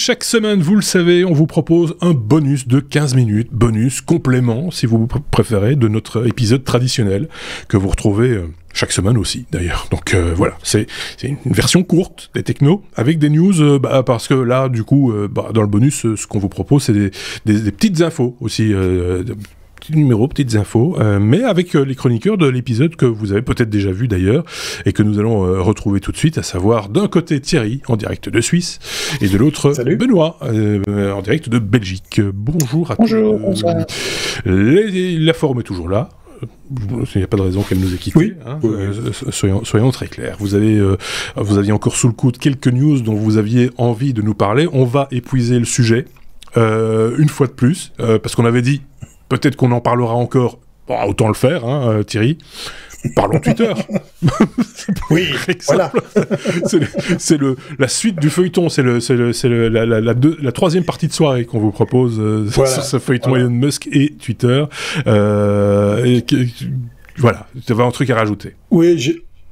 chaque semaine, vous le savez, on vous propose un bonus de 15 minutes, bonus complément, si vous préférez, de notre épisode traditionnel, que vous retrouvez chaque semaine aussi, d'ailleurs. Donc voilà, c'est une version courte des technos, avec des news, parce que là, du coup, dans le bonus, ce qu'on vous propose, c'est des petites infos aussi, petits numéros, petites infos, mais avec les chroniqueurs de l'épisode que vous avez peut-être déjà vu d'ailleurs, et que nous allons retrouver tout de suite, à savoir d'un côté Thierry, en direct de Suisse, et de l'autre Benoît, en direct de Belgique. Bonjour à tous. Bonjour. La forme est toujours là. Il n'y a pas de raison qu'elle nous ait quittés. Oui. Hein. Soyons très clairs. Vous aviez encore sous le coude quelques news dont vous aviez envie de nous parler. On va épuiser le sujet une fois de plus, parce qu'on avait dit peut-être qu'on en parlera encore. Bon, autant le faire, hein, Thierry. Parlons Twitter. Oui, voilà. C'est la suite du feuilleton. C'est la troisième partie de soirée qu'on vous propose sur ce feuilleton Elon Musk et Twitter. Voilà, tu avais un truc à rajouter. Oui,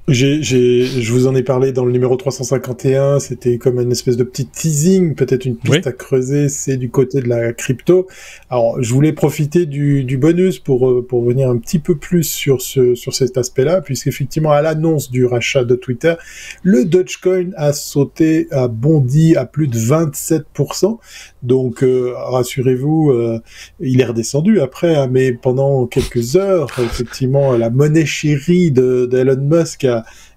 je vous en ai parlé dans le numéro 351, c'était comme une espèce de petit teasing, peut-être une piste à creuser, c'est du côté de la crypto. Alors, je voulais profiter du bonus pour venir un petit peu plus sur cet aspect-là, puisqu'effectivement, à l'annonce du rachat de Twitter, le Dogecoin a bondi à plus de 27%. Donc, rassurez-vous, il est redescendu après, hein, mais pendant quelques heures, effectivement, la monnaie chérie d'Elon Musk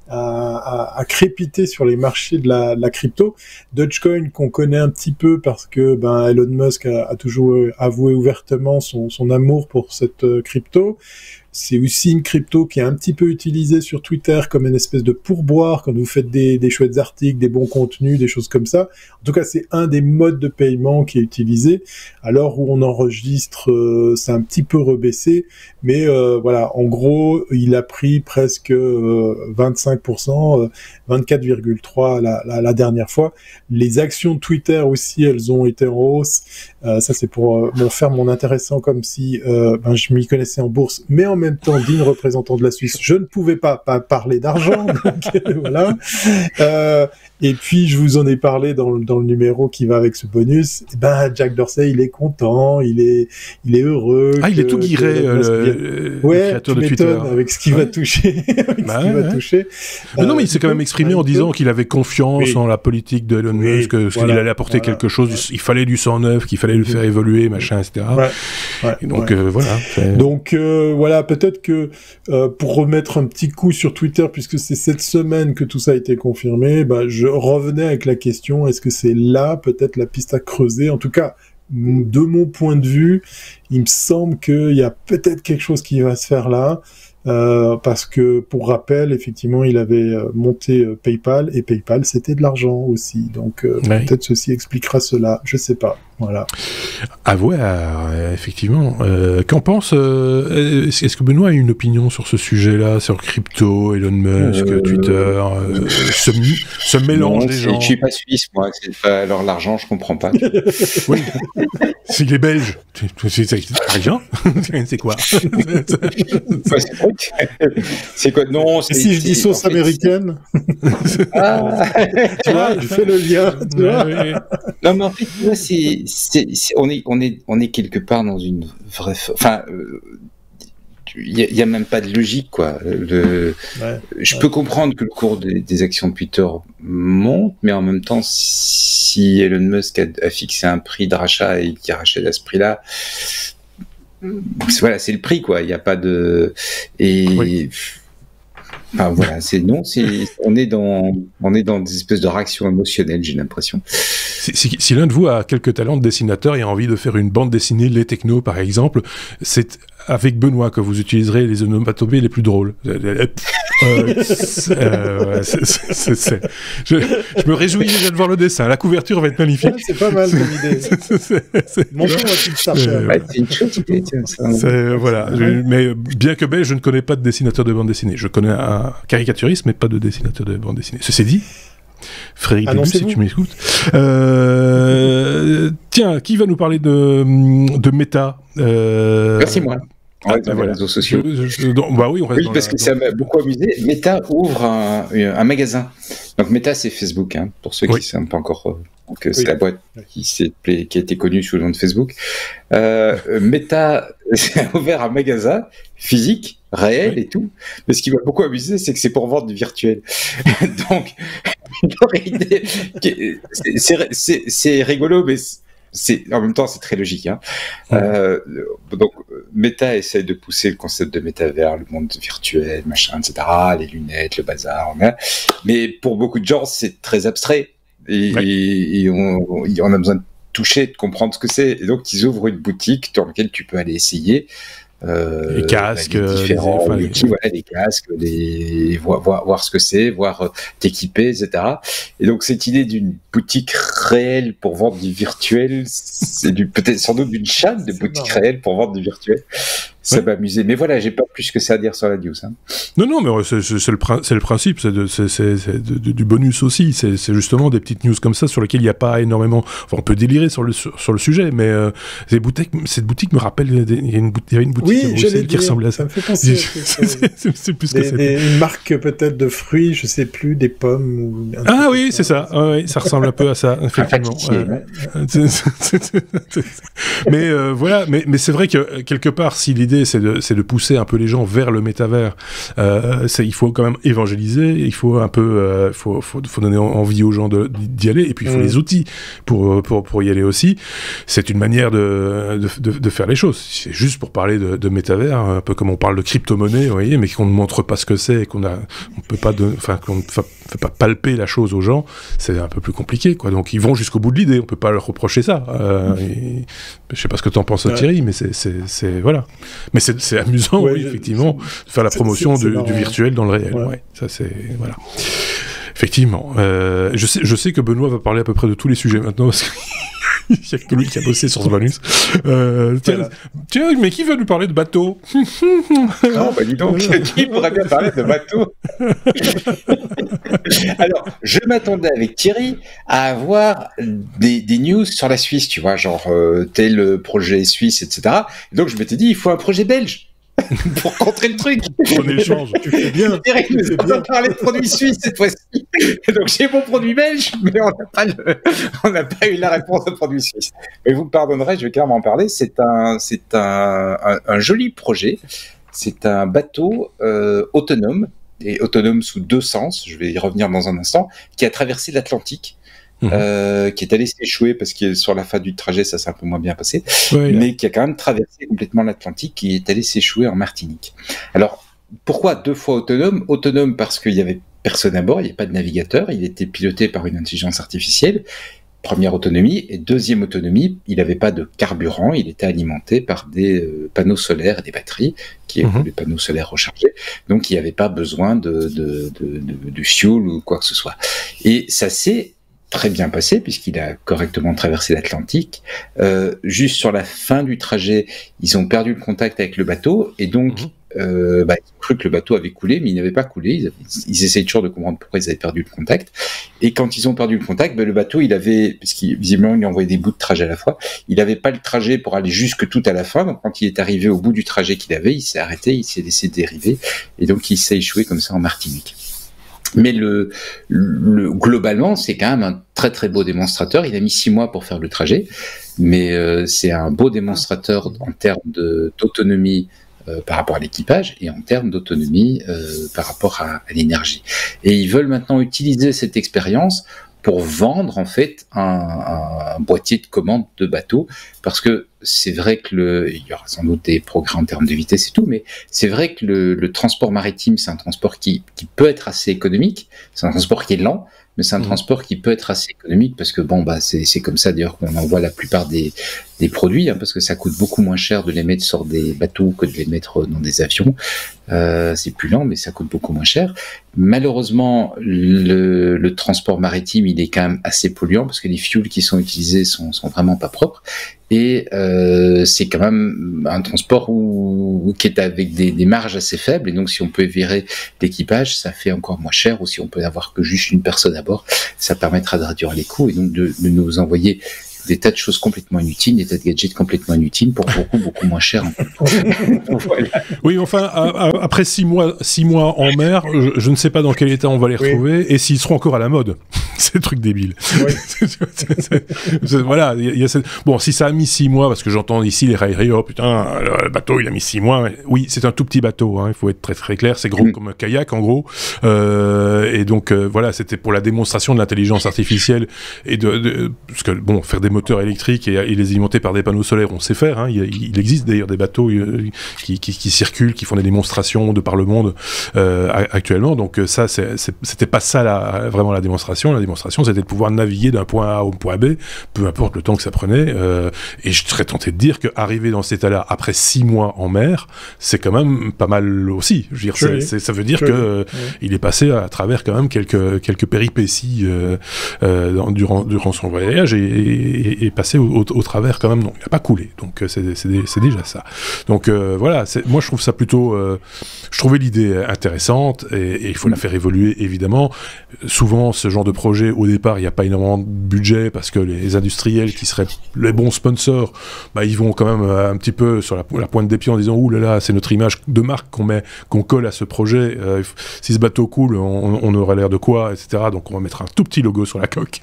a crépité sur les marchés de la crypto. Dogecoin qu'on connaît un petit peu parce que Elon Musk a toujours avoué ouvertement son amour pour cette crypto. C'est aussi une crypto qui est un petit peu utilisée sur Twitter comme une espèce de pourboire quand vous faites des chouettes articles, des bons contenus, des choses comme ça. En tout cas, c'est un des modes de paiement qui est utilisé. À l'heure où on enregistre, c'est un petit peu rebaissé, mais voilà, en gros, il a pris presque 25%, 24,3% la dernière fois. Les actions de Twitter aussi, elles ont été en hausse. Ça, c'est pour faire mon intéressant comme si je m'y connaissais en bourse, mais en même temps, digne représentant de la Suisse, je ne pouvais pas parler d'argent, donc voilà. Et puis, je vous en ai parlé dans le numéro qui va avec ce bonus. Jack Dorsey, il est content, il est heureux. Ah, il est tout guiré, le créateur de Twitter. Avec ce qu'il va toucher. Mais non, mais il s'est quand même exprimé en disant qu'il avait confiance en la politique de Elon Musk, qu'il allait apporter quelque chose, il fallait du sang neuf, qu'il fallait le faire évoluer, machin, etc. Et donc, voilà. Donc, voilà, peut-être que pour remettre un petit coup sur Twitter, puisque c'est cette semaine que tout ça a été confirmé, je revenais avec la question, est-ce que c'est là peut-être la piste à creuser? En tout cas, de mon point de vue, il me semble qu'il y a peut-être quelque chose qui va se faire là, parce que, pour rappel, effectivement, il avait monté PayPal, et PayPal, c'était de l'argent aussi. Donc, peut-être ceci expliquera cela, je sais pas. Voilà. À voir, effectivement. Qu'en pense est-ce que Benoît a une opinion sur ce sujet-là, sur crypto, Elon Musk, Twitter, ce mélange des gens? Je suis pas suisse, moi. Alors l'argent, je comprends pas. Oui. S'il est belge, c'est rien. C'est quoi? C'est quoi? Non. Et si je dis sauce américaine? Tu vois, je fais le lien. Tu vois. Non, mais en fait, tu vois, on est quelque part dans une vraie. Enfin, il y a même pas de logique, quoi. Je peux comprendre que le cours des actions de Twitter monte, mais en même temps, si Elon Musk a fixé un prix de rachat et qu'il rachète à ce prix-là, voilà, c'est le prix, quoi. Il n'y a pas de Enfin, voilà, on est dans des espèces de réactions émotionnelles, j'ai l'impression. Si l'un de vous a quelques talents de dessinateur et a envie de faire une bande dessinée, les technos par exemple, c'est avec Benoît que vous utiliserez les onomatopées les plus drôles. Je me réjouis déjà de voir le dessin. La couverture va être magnifique. Ouais, c'est pas mal comme idée. Montre-moi tu le cherches. C'est une chouette idée, tiens. Voilà. Mais bien que belge, je ne connais pas de dessinateur de bande dessinée. Je connais un caricaturiste, mais pas de dessinateur de bande dessinée. Ceci dit, Frédéric Débus, si tu m'écoutes. Tiens, qui va nous parler de Meta? Merci, moi. reste dans les réseaux sociaux. Bah oui, on reste parce que ça m'a beaucoup amusé. Meta ouvre un magasin. Donc Meta, c'est Facebook, hein, pour ceux qui ne savent pas encore. Donc c'est la boîte qui a été connue sous le nom de Facebook. Meta a ouvert un magasin physique, réel et tout. Mais ce qui m'a beaucoup amusé, c'est que c'est pour vendre du virtuel. Donc, c'est rigolo, mais en même temps, c'est très logique. Hein. Donc, Meta essaye de pousser le concept de métavers, le monde virtuel, machin, etc., les lunettes, le bazar. Mais pour beaucoup de gens, c'est très abstrait. Et on a besoin de toucher, de comprendre ce que c'est. Et donc, ils ouvrent une boutique dans laquelle tu peux aller essayer. Les casques, les casques, voir ce que c'est, voir t'équiper, etc. Et donc cette idée d'une boutique réelle pour vendre du virtuel, c'est peut-être sans doute d'une chaîne de boutiques réelles pour vendre du virtuel. Ça m'a amusé. Mais voilà, j'ai pas plus que ça à dire sur la news. Hein. Non, mais c'est le principe, c'est du bonus aussi. C'est justement des petites news comme ça sur lesquelles il n'y a pas énormément. Enfin, on peut délirer sur le sujet, mais cette boutique me rappelle. Il y avait une boutique qui ressemblait à ça. Ça me fait penser. C'est plus que c'est. Une marque peut-être de fruits, je sais plus, des pommes ou. Ah oui, c'est ça. Oui, ça ressemble un peu à ça, effectivement. Mais voilà, mais c'est vrai que quelque part, si l'idée c'est de pousser un peu les gens vers le métavers. Il faut quand même évangéliser, il faut un peu, faut donner envie aux gens d'y aller, et puis il faut les outils pour y aller aussi. C'est une manière de faire les choses. C'est juste pour parler de métavers, un peu comme on parle de crypto-monnaie, vous voyez, mais qu'on ne montre pas ce que c'est et qu'on peut pas qu'on ne fait pas palper la chose aux gens, c'est un peu plus compliqué, quoi. Donc ils vont jusqu'au bout de l'idée, on peut pas leur reprocher ça. Je sais pas ce que t'en penses, Thierry, mais c'est voilà. Mais c'est amusant, oui, effectivement, de faire la promotion du virtuel dans le réel. Ouais, ça c'est voilà. Effectivement. Je sais que Benoît va parler à peu près de tous les sujets maintenant parce que il n'y a que lui qui a bossé sur ce bonus. Tiens, mais qui va nous parler de bateau? Non, bah dis donc, qui pourrait bien parler de bateau? Alors, je m'attendais avec Thierry à avoir des news sur la Suisse, tu vois, genre tel projet suisse, etc. Et donc, je m'étais dit, il faut un projet belge. Pour contrer le truc. On échange. Tu fais bien. Thierry nous a parlé de produits suisses cette fois-ci. Et donc j'ai mon produit belge, mais on n'a pas eu la réponse au produit suisse. Mais vous me pardonnerez, je vais clairement en parler. C'est un joli projet. C'est un bateau autonome, et autonome sous deux sens, je vais y revenir dans un instant, qui a traversé l'Atlantique. Qui est allé s'échouer parce que sur la fin du trajet ça s'est un peu moins bien passé, mais qui a quand même traversé complètement l'Atlantique, qui est allé s'échouer en Martinique. Alors pourquoi 2 fois autonome? Parce qu'il y avait personne à bord, il n'y avait pas de navigateur, il était piloté par une intelligence artificielle. Première autonomie. Et deuxième autonomie, il n'avait pas de carburant, il était alimenté par des panneaux solaires et des batteries, qui étaient des panneaux solaires rechargés. Donc il n'y avait pas besoin de fuel ou quoi que ce soit. Et ça s'est très bien passé puisqu'il a correctement traversé l'Atlantique. Juste sur la fin du trajet, ils ont perdu le contact avec le bateau et donc ils ont cru que le bateau avait coulé, mais il n'avait pas coulé. Ils essayaient toujours de comprendre pourquoi ils avaient perdu le contact. Et quand ils ont perdu le contact, le bateau, il avait, puisqu'il visiblement il envoyait des bouts de trajet à la fois, il n'avait pas le trajet pour aller jusque tout à la fin. Donc quand il est arrivé au bout du trajet qu'il avait, il s'est arrêté, il s'est laissé dériver et donc il s'est échoué comme ça en Martinique. Mais globalement, c'est quand même un très très beau démonstrateur. Il a mis 6 mois pour faire le trajet, mais c'est un beau démonstrateur en termes d'autonomie par rapport à l'équipage et en termes d'autonomie par rapport à l'énergie. Et ils veulent maintenant utiliser cette expérience pour vendre en fait un boîtier de commande de bateau, parce que c'est vrai que il y aura sans doute des progrès en termes de vitesse et tout, mais c'est vrai que le transport maritime, c'est un transport qui peut être assez économique, c'est un transport qui est lent, mais c'est un transport qui peut être assez économique, parce que c'est comme ça d'ailleurs qu'on envoie la plupart des produits, parce que ça coûte beaucoup moins cher de les mettre sur des bateaux que de les mettre dans des avions. C'est plus lent, mais ça coûte beaucoup moins cher. Malheureusement, le transport maritime, il est quand même assez polluant, parce que les fuels qui sont utilisés sont vraiment pas propres. Et c'est quand même un transport qui est avec des marges assez faibles, et donc si on peut virer l'équipage, ça fait encore moins cher, ou si on peut avoir que juste une personne à bord, ça permettra de réduire les coûts et donc de nous envoyer des tas de choses complètement inutiles, des tas de gadgets complètement inutiles pour beaucoup moins cher. Voilà. Oui, enfin, après 6 mois en mer, je ne sais pas dans quel état on va les retrouver et s'ils seront encore à la mode. C'est le truc débile. Oui. Voilà. Bon, si ça a mis 6 mois, parce que j'entends ici les railleries, oh putain, le bateau il a mis 6 mois. Oui, c'est un tout petit bateau, hein, il faut être très très clair, c'est gros comme un kayak en gros. Et donc voilà, c'était pour la démonstration de l'intelligence artificielle et parce que bon, faire des moteurs électriques et les alimenter par des panneaux solaires, on sait faire. Hein, il existe d'ailleurs des bateaux qui circulent, qui font des démonstrations de par le monde actuellement. Donc ça, c'était pas ça vraiment la démonstration. La démonstration, c'était de pouvoir naviguer d'un point A au point B, peu importe le temps que ça prenait. Et je serais tenté de dire qu'arriver dans cet état-là après 6 mois en mer, c'est quand même pas mal aussi. Je veux dire, ça veut dire que il est passé à travers quand même quelques péripéties durant son voyage et passé au travers quand même. Non, il n'a pas coulé. Donc c'est déjà ça. Donc voilà, moi je trouve ça plutôt... je trouvais l'idée intéressante et il faut la faire évoluer évidemment. Souvent ce genre de projet, au départ, il n'y a pas énormément de budget parce que les industriels qui seraient les bons sponsors, bah, ils vont quand même un petit peu sur la pointe des pieds en disant « Ouh là là, c'est notre image de marque qu'on colle à ce projet. Si ce bateau coule, on aurait l'air de quoi, etc. » Donc on va mettre un tout petit logo sur la coque.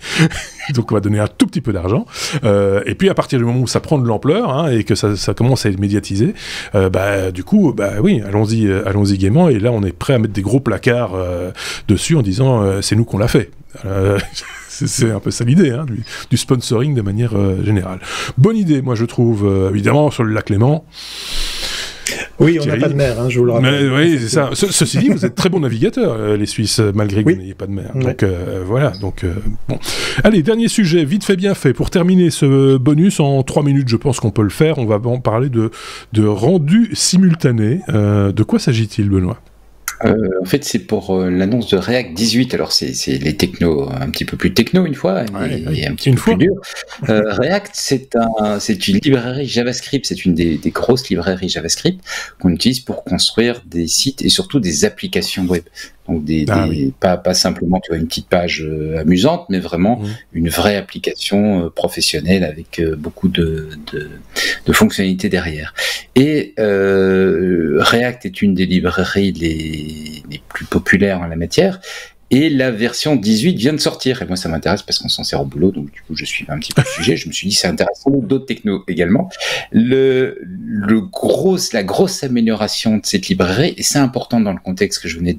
Donc on va donner un tout petit peu d'argent. Et puis à partir du moment où ça prend de l'ampleur hein, et que ça commence à être médiatisé, du coup, oui, allons-y gaiement. Et là, on est prêt à mettre des gros placards dessus en disant c'est nous qu'on l'a fait. C'est un peu ça l'idée, hein, du sponsoring de manière générale. Bonne idée, moi je trouve, évidemment, sur le lac Léman. Oui, on n'a pas de mer, hein, je vous le rappelle. Oui, c'est ça. Ceci dit, vous êtes très bons navigateurs, les Suisses, malgré que vous n'ayez pas de mer. Ouais. Donc voilà. Donc bon. Allez, dernier sujet, vite fait, bien fait. Pour terminer ce bonus en 3 minutes, je pense qu'on peut le faire. On va parler de rendu simultané. De quoi s'agit-il, Benoît ? En fait, c'est pour l'annonce de React 18. Alors, c'est les technos, un petit peu plus techno une fois, et un petit peu plus dur. React, c'est une librairie JavaScript, c'est une des grosses librairies JavaScript qu'on utilise pour construire des sites et surtout des applications web. Donc pas simplement tu vois, une petite page amusante, mais vraiment une vraie application professionnelle avec beaucoup de fonctionnalités derrière. Et React est une des librairies les plus populaires en la matière. Et la version 18 vient de sortir. Et moi, ça m'intéresse parce qu'on s'en sert au boulot. Donc, du coup, je suis un petit peu le sujet. Je me suis dit, c'est intéressant. D'autres technos également. La grosse amélioration de cette librairie, et c'est important dans le contexte que je venais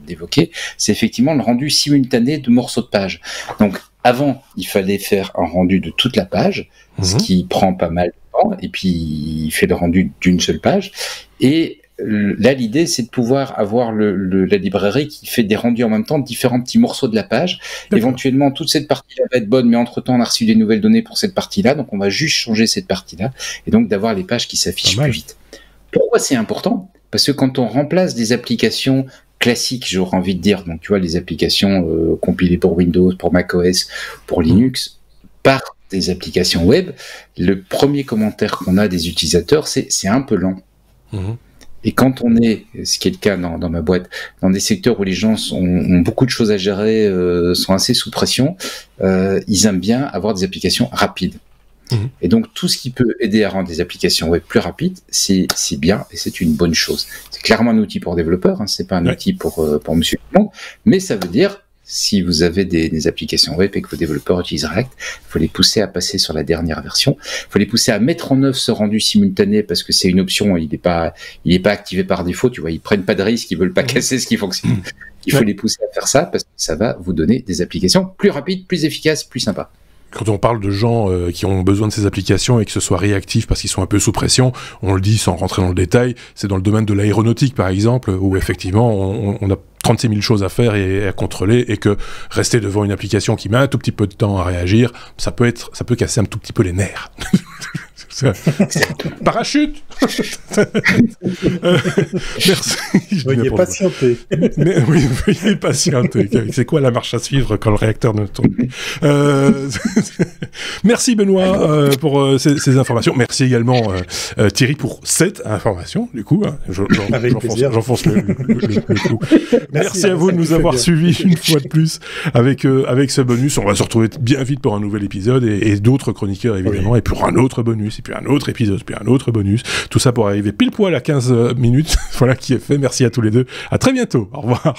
d'évoquer, c'est effectivement le rendu simultané de morceaux de page. Donc, avant, il fallait faire un rendu de toute la page, ce qui prend pas mal de temps. Et puis, il fait le rendu d'une seule page. Et là, l'idée, c'est de pouvoir avoir la librairie qui fait des rendus en même temps de différents petits morceaux de la page. D'accord. Éventuellement, toute cette partie-là va être bonne, mais entre-temps, on a reçu des nouvelles données pour cette partie-là, donc on va juste changer cette partie-là, et donc d'avoir les pages qui s'affichent plus vite. Pourquoi c'est important ? Parce que quand on remplace des applications classiques, j'aurais envie de dire, donc tu vois, les applications compilées pour Windows, pour macOS, pour Linux, par des applications web, le premier commentaire qu'on a des utilisateurs, c'est un peu lent. Et quand on est, ce qui est le cas dans ma boîte, dans des secteurs où les gens ont beaucoup de choses à gérer, sont assez sous pression, ils aiment bien avoir des applications rapides. Et donc, tout ce qui peut aider à rendre des applications web plus rapides, c'est bien et c'est une bonne chose. C'est clairement un outil pour développeurs, hein, c'est pas un outil pour monsieur tout le monde, mais ça veut dire, si vous avez des applications web et que vos développeurs utilisent React, il faut les pousser à passer sur la dernière version. Il faut les pousser à mettre en œuvre ce rendu simultané parce que c'est une option, il n'est pas activé par défaut, tu vois, ils prennent pas de risque, ils veulent pas casser ce qui fonctionne. Il faut les pousser à faire ça parce que ça va vous donner des applications plus rapides, plus efficaces, plus sympas. Quand on parle de gens qui ont besoin de ces applications et que ce soit réactif parce qu'ils sont un peu sous pression, on le dit sans rentrer dans le détail, c'est dans le domaine de l'aéronautique par exemple, où effectivement on a 36 000 choses à faire et à contrôler, et que rester devant une application qui met un tout petit peu de temps à réagir, ça peut casser un tout petit peu les nerfs. Parachute. Merci. Veuillez patienter. Oui, veuillez patienter. C'est quoi la marche à suivre quand le réacteur ne tourne plus? Merci Benoît pour ces informations. Merci également Thierry pour cette information. Du coup, hein, j'enfonce le coup. Merci à vous de nous avoir suivis une fois de plus avec ce bonus. On va se retrouver bien vite pour un nouvel épisode et d'autres chroniqueurs évidemment, et pour un autre bonus, et puis un autre épisode, puis un autre bonus. Tout ça pour arriver pile poil à 15 minutes. Voilà qui est fait. Merci à tous les deux. À très bientôt. Au revoir.